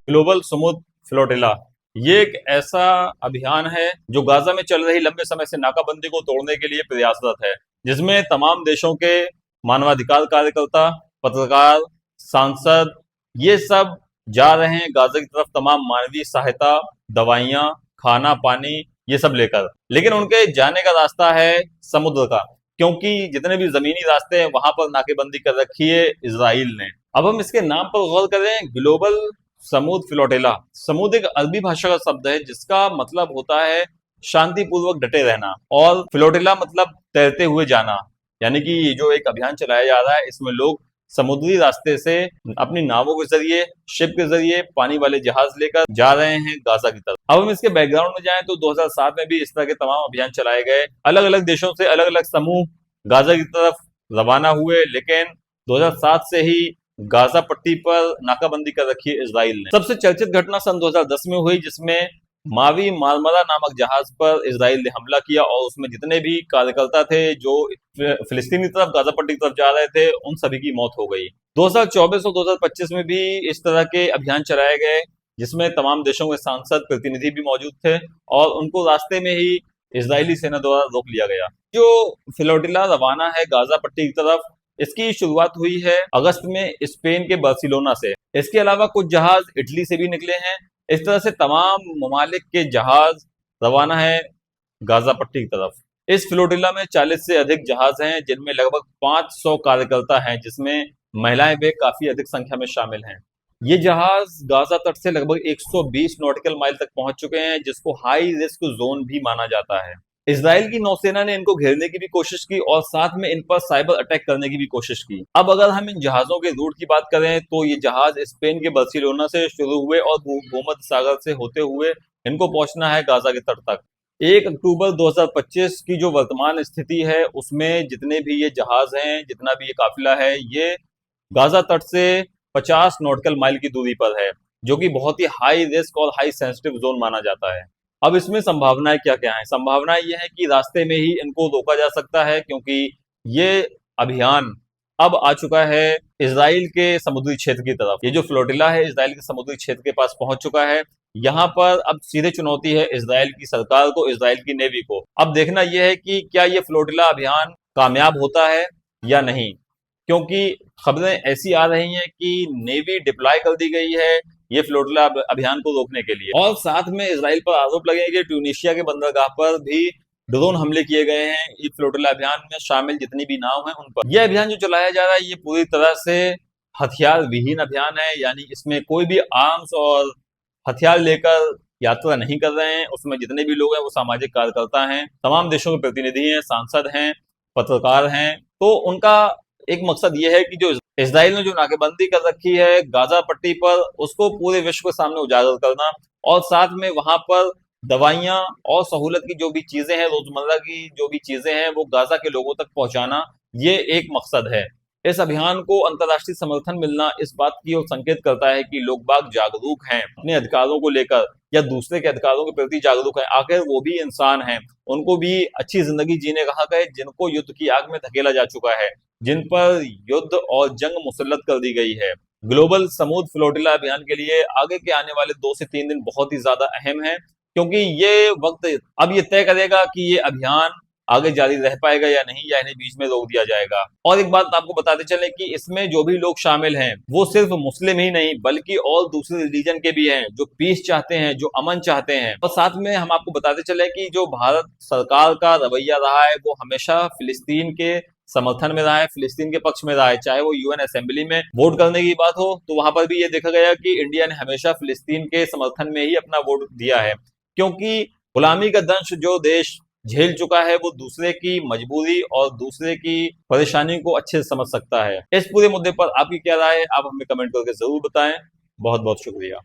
Global समुद्र flotilla ये एक ऐसा अभियान है जो गाजा में चल रही लंबे समय से नाकाबंदी को तोड़ने के लिए प्रयासरत है, जिसमें तमाम देशों के मानवाधिकार कार्यकर्ता, पत्रकार, सांसद ये सब जा रहे हैं गाजा की तरफ तमाम मानवीय सहायता, दवाइयां, खाना, पानी ये सब लेकर। लेकिन उनके जाने का रास्ता है समुद्र का, क्योंकि जितने भी जमीनी रास्ते हैं वहां पर नाकेबंदी कर रखी है इजराइल ने। अब हम इसके नाम पर गौर करें, ग्लोबल समुद्र फ्लोटिला। समुद्र एक अरबी भाषा का शब्द है जिसका मतलब होता है शांतिपूर्वक डटे रहना, और फ्लोटिला मतलब तैरते हुए जाना। यानी कि ये जो एक अभियान चलाया जा रहा है इसमें लोग समुद्री रास्ते से अपनी नावों के जरिए, शिप के जरिए, पानी वाले जहाज लेकर जा रहे हैं गाजा की तरफ। अब हम इसके बैकग्राउंड में जाएं तो 2007 में भी इस तरह के तमाम अभियान चलाए गए। अलग अलग देशों से अलग अलग समूह गाजा की तरफ रवाना हुए, लेकिन 2007 से ही गाजा पट्टी पर नाकाबंदी कर रखी है इजराइल ने। सबसे चर्चित घटना सन 2010 में हुई, जिसमें मावी मारमरा नामक जहाज पर इजराइल ने हमला किया और उसमें जितने भी कार्यकर्ता थे जो फिलिस्तीन की तरफ, गाजा पट्टी की तरफ जा रहे थे, उन सभी की मौत हो गई। 2024 और 2025 में भी इस तरह के अभियान चलाए गए, जिसमें तमाम देशों के सांसद, प्रतिनिधि भी मौजूद थे और उनको रास्ते में ही इजरायली सेना द्वारा रोक लिया गया। जो फ्लोटिला रवाना है गाजा पट्टी की तरफ, इसकी शुरुआत हुई है अगस्त में स्पेन के बार्सिलोना से। इसके अलावा कुछ जहाज इटली से भी निकले हैं। इस तरह से तमाम ममालिक के जहाज रवाना है गाजा पट्टी की तरफ। इस फ्लोटिला में 40 से अधिक जहाज हैं, जिनमें लगभग 500 कार्यकर्ता हैं, जिसमें महिलाएं भी काफी अधिक संख्या में शामिल हैं। ये जहाज गाजा तट से लगभग 120 नॉटिकल माइल तक पहुंच चुके हैं, जिसको हाई रिस्क जोन भी माना जाता है। इजराइल की नौसेना ने इनको घेरने की भी कोशिश की और साथ में इन पर साइबर अटैक करने की भी कोशिश की। अब अगर हम इन जहाजों के रूट की बात करें तो ये जहाज स्पेन के बार्सिलोना से शुरू हुए और भूमध्य सागर से होते हुए इनको पहुंचना है गाजा के तट तक। 1 अक्टूबर 2025 की जो वर्तमान स्थिति है उसमें जितने भी ये जहाज हैं, जितना भी ये काफिला है, ये गाजा तट से 50 नॉटिकल माइल की दूरी पर है, जो कि बहुत ही हाई रिस्क और हाई सेंसिटिव जोन माना जाता है। अब इसमें संभावनाएं क्या क्या है? संभावनाएं ये है कि रास्ते में ही इनको रोका जा सकता है, क्योंकि ये अभियान अब आ चुका है इजराइल के समुद्री क्षेत्र की तरफ। ये जो फ्लोटिला है इजराइल के समुद्री क्षेत्र के पास पहुंच चुका है। यहाँ पर अब सीधे चुनौती है इजराइल की सरकार को, इजराइल की नेवी को। अब देखना यह है कि क्या ये फ्लोटिला अभियान कामयाब होता है या नहीं, क्योंकि खबरें ऐसी आ रही हैं कि नेवी डिप्लॉय कर दी गई है ये फ्लोटिला अभियान को रोकने के लिए, और साथ में इजराइल पर आरोप लगे कि ट्यूनीशिया के बंदरगाह पर भी ड्रोन हमले किए गए हैं ये फ्लोटिला अभियान में शामिल जितनी भी नाव हैं उन पर। यह अभियान जो चलाया जा रहा है ये पूरी तरह से हथियार विहीन अभियान है, यानी इसमें कोई भी आर्म्स और हथियार लेकर यात्रा नहीं कर रहे हैं। उसमें जितने भी लोग हैं वो सामाजिक कार्यकर्ता हैं, तमाम देशों के प्रतिनिधि हैं, सांसद हैं, पत्रकार हैं। तो उनका एक मकसद ये है कि जो इजराइल ने जो नाकेबंदी कर रखी है गाजा पट्टी पर, उसको पूरे विश्व के सामने उजागर करना, और साथ में वहां पर दवाइयां और सहूलत की जो भी चीजें हैं, रोजमर्रा की जो भी चीजें हैं, वो गाजा के लोगों तक पहुंचाना, ये एक मकसद है। इस अभियान को अंतर्राष्ट्रीय समर्थन मिलना इस बात की ओर संकेत करता है कि लोग बाग जागरूक हैं अपने अधिकारों को लेकर, या दूसरे के अधिकारों के प्रति जागरूक है। आखिर वो भी इंसान हैं, उनको भी अच्छी जिंदगी जीने का हक है, जिनको युद्ध की आग में धकेला जा चुका है, जिन पर युद्ध और जंग मुसल्लत कर दी गई है। ग्लोबल समुद्र फ्लोटिला अभियान के लिए आगे के आने वाले 2 से 3 दिन बहुत ही ज्यादा अहम है, क्योंकि ये वक्त अब ये तय करेगा कि ये अभियान आगे जारी रह पाएगा या नहीं, या इन्हें बीच में रोक दिया जाएगा। और एक बात आपको बताते चले कि इसमें जो भी लोग शामिल हैं वो सिर्फ मुस्लिम ही नहीं बल्कि और दूसरे रिलीजन के भी हैं, जो पीस चाहते हैं, जो अमन चाहते हैं। और साथ में हम आपको बताते चले कि जो भारत सरकार का रवैया रहा है वो हमेशा फिलिस्तीन के समर्थन में रहा है, फिलिस्तीन के पक्ष में रहा है। चाहे वो यूएन असेंबली में वोट करने की बात हो तो वहां पर भी ये देखा गया कि इंडिया ने हमेशा फिलिस्तीन के समर्थन में ही अपना वोट दिया है, क्योंकि गुलामी का दंश जो देश झेल चुका है वो दूसरे की मजबूरी और दूसरे की परेशानी को अच्छे से समझ सकता है। इस पूरे मुद्दे पर आपकी क्या राय है, आप हमें कमेंट करके जरूर बताएं। बहुत बहुत शुक्रिया।